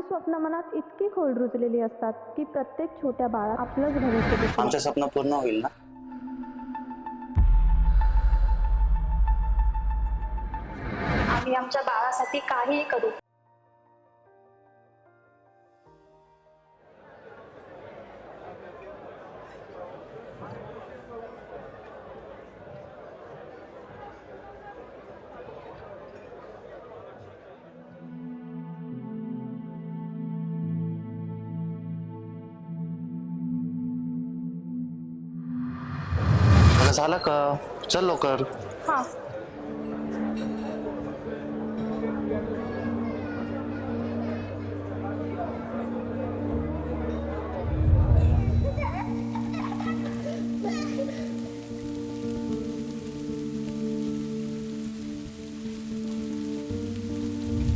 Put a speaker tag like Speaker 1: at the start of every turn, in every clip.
Speaker 1: स्वप्न मनात इतकी खोल रुजलेली असतात की प्रत्येक छोट्या बाळात आपलंच भविष्य दिसतं.
Speaker 2: आमचं स्वप्न पूर्ण होईल ना?
Speaker 3: आम्ही आमच्या बाळासाठी काहीही करू.
Speaker 2: बरं झालं का? चल लवकर.
Speaker 3: हा.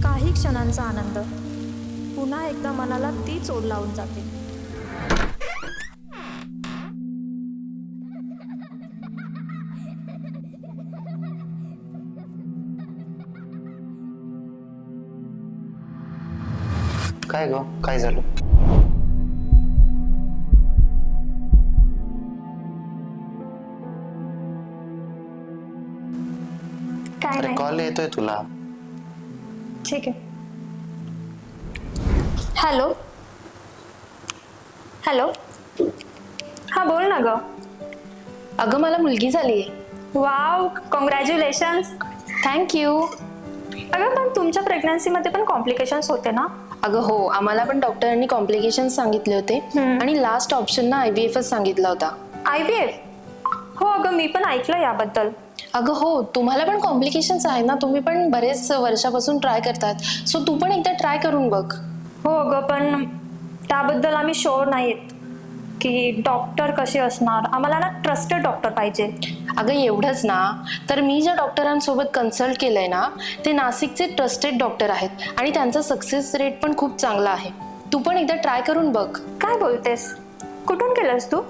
Speaker 3: काही क्षणांचा आनंद पुन्हा एकदा मनाला तीच ओढ लावून जाते.
Speaker 2: काय ग? काय झालं?
Speaker 3: काय
Speaker 2: अरे
Speaker 3: नाही.
Speaker 2: कॉल येतोय तुला.
Speaker 3: ठीक आहे. हॅलो. हॅलो. हा बोल ना ग.
Speaker 4: अगं मला मुलगी झाली.
Speaker 3: Wow, congratulations.
Speaker 4: थँक्यू.
Speaker 3: अगं पण तुमच्या प्रेग्नन्सीमध्ये पण कॉम्प्लिकेशन्स होते ना?
Speaker 4: अगं हो, आम्हाला पण डॉक्टरांनी कॉम्प्लिकेशन्स सांगितले होते आणि लास्ट ऑप्शन ना IVF सांगितला होता.
Speaker 3: IVF? हो अगं, मी पण ऐकलं याबद्दल.
Speaker 4: अगं हो, तुम्हाला पण कॉम्प्लिकेशन्स आहे ना, तुम्ही पण बरेच वर्षापासून ट्राय करतात, सो तू पण एकदा ट्राय करून बघ.
Speaker 3: हो अगं, पण त्याबद्दल आम्ही शुअर नाही आहेत की डॉक्टर कसे असणार. आम्हाला ना ट्रस्टेड डॉक्टर पाहिजे.
Speaker 4: अगं एवढंच ना, तर मी ज्या डॉक्टरांसोबत कन्सल्ट केलंय ना, ते नाशिकचे ट्रस्टेड डॉक्टर आहेत आणि त्यांचा सक्सेस रेट पण खूप चांगला आहे. तू पण एकदा ट्राय करून बघ.
Speaker 3: काय बोलतेस? कुठून केलंस तू?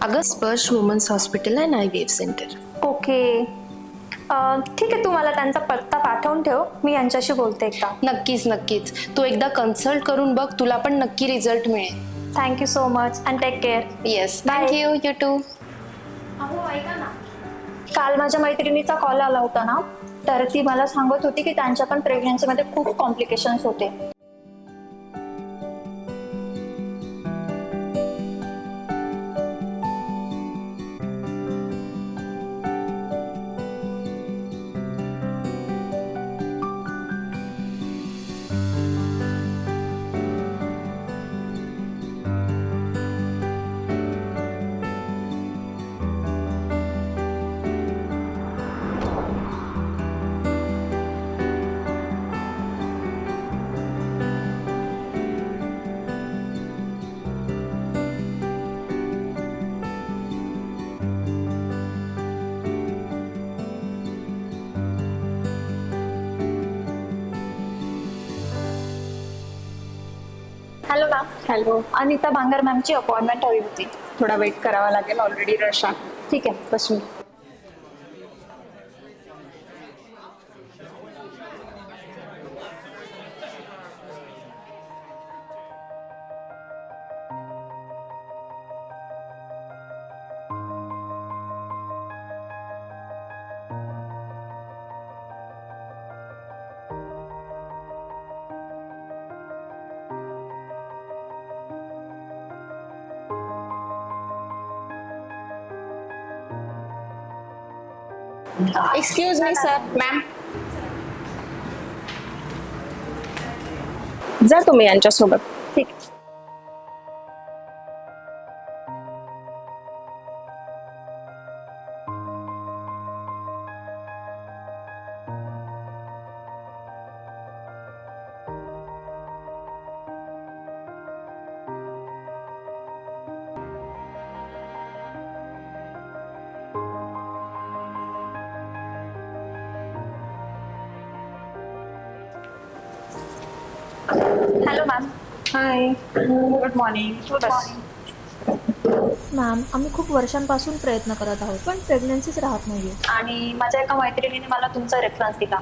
Speaker 4: अगं स्पर्श वुमन्स हॉस्पिटल आहे ना, IVF सेंटर.
Speaker 3: ओके. ठीक आहे, तू मला त्यांचा पत्ता पाठवून ठेव, मी यांच्याशी बोलते एकदा.
Speaker 4: नक्कीच नक्कीच, तू एकदा कन्सल्ट करून बघ, तुला पण नक्की रिझल्ट मिळेल.
Speaker 3: Thank you so much and take care.
Speaker 4: Yes,
Speaker 3: Bye.
Speaker 4: Thank you. You too.
Speaker 3: अहो ऐका ना, काल माझ्या मैत्रिणीचा कॉल आला होता ना, तर ती मला सांगत होती की त्यांच्या पण प्रेग्नन्सीमध्ये खूप कॉम्प्लिकेशन्स होते. Hello ma'am.
Speaker 5: Hello.
Speaker 3: Anita Bangar मॅमची अपॉइंटमेंट हवी होती.
Speaker 5: थोडा वेट करावा लागेल, ऑलरेडी रश आहे.
Speaker 3: ठीक आहे, बसून.
Speaker 5: Excuse me sir. मॅम, जा तुम्ही यांच्यासोबत.
Speaker 3: ठीक आहे. Hello ma'am.
Speaker 5: Hi, good morning.
Speaker 3: Good morning.
Speaker 1: Ma'am आम्ही खूप वर्षांपासून प्रयत्न करत आहोत पण प्रेग्नन्सीच राहत नाहीये.
Speaker 3: आणि माझ्या एका मैत्रिणीने मला तुमचा रेफरन्स दिला.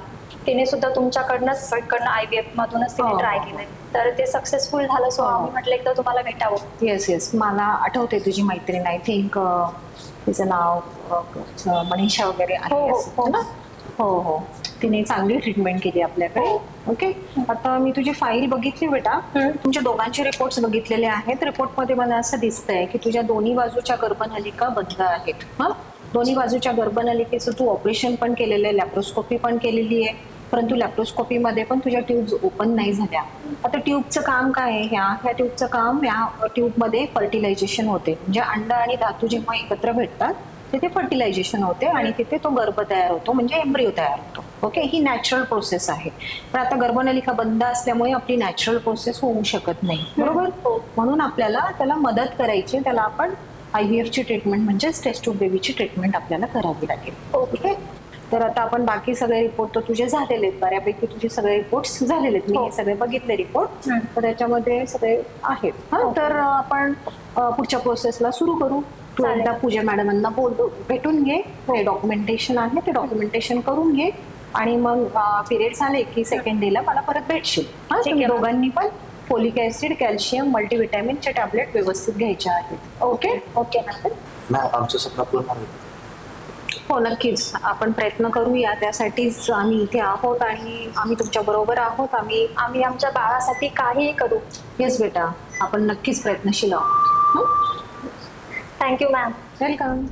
Speaker 3: तिने सुद्धा तुमच्याकडनंच IVF मधूनच तिने
Speaker 6: हो.
Speaker 3: ट्राय केलंय, तर ते सक्सेसफुल झालं. सो आम्ही म्हटलं एकदा तुम्हाला भेटावं.
Speaker 6: येस मला आठवते तुझी मैत्रीण. आय थिंक तिचं नाव मनीषा वगैरे आहे
Speaker 3: हो,
Speaker 6: असं,
Speaker 3: हो.
Speaker 6: ना? हो तिने चांगली ट्रीटमेंट केली आपल्याकडे. ओके, आता मी तुझी फाईल बघितली बेटा. तुमच्या दोघांचे रिपोर्ट्स बघितलेले आहेत. रिपोर्टमध्ये मला असं दिसतंय की तुझ्या दोन्ही बाजूच्या गर्भनलिका बंद आहेत. हा, दोन्ही बाजूच्या गर्भनलिकेचं तू ऑपरेशन पण केलेलं आहे, लॅप्रोस्कोपी पण केलेली आहे, परंतु लॅप्रोस्कोपीमध्ये पण तुझ्या ट्यूब्स ओपन नाही झाल्या. आता ट्यूबचं काम काय आहे? ह्या ट्यूबचं काम, या ट्यूबमध्ये फर्टिलायझेशन होते. म्हणजे अंड आणि धातू जेव्हा एकत्र भेटतात तिथे फर्टिलायझेशन होते आणि तिथे तो गर्भ तयार होतो, म्हणजे एम्ब्रिओ तयार होतो. ओके, ही नॅचरल प्रोसेस आहे. पण आता गर्भनलिका बंद असल्यामुळे आपली नॅचरल प्रोसेस होऊ शकत नाही, बरोबर? म्हणून आपल्याला त्याला मदत करायची. त्याला आपण IVF ची ट्रीटमेंट म्हणजे टेस्ट ट्यूब बेबीची ट्रीटमेंट आपल्याला करावी लागेल. ओके, तर आता आपण बाकी सगळे रिपोर्ट तर तुझे झालेले आहेत, बऱ्यापैकी तुझे सगळे रिपोर्ट्स झालेले आहेत. मी हे सगळे बघितले रिपोर्ट, तर त्याच्यामध्ये सगळे आहेत. हा, तर आपण पुढच्या प्रोसेसला सुरू करू. तू एकदा पूजा मॅडमांना भेटून घे. हे डॉक्युमेंटेशन आहे, ते डॉक्युमेंटेशन करून घे आणि मग पिरियड झाले की सेकंड डेला मला परत भेटशील. हा, तुम्ही दोघांनी पण फोलिक ऍसिड, कॅल्शियम, मल्टीव्हिटॅमिनचे टॅबलेट व्यवस्थित घ्यायचे आहेत. Okay
Speaker 3: okay ma'am.
Speaker 2: मॅम आमचं स्वप्न पूर्ण होईल.
Speaker 6: हो, नक्कीच आपण प्रयत्न करूया. त्यासाठीच आम्ही इथे आहोत आणि आम्ही तुमच्या बरोबर आहोत.
Speaker 3: आम्ही आमच्या बाळासाठी काहीही करू.
Speaker 6: येस बेटा, आपण नक्कीच प्रयत्नशील आहोत.
Speaker 3: Thank you ma'am.
Speaker 6: वेलकम.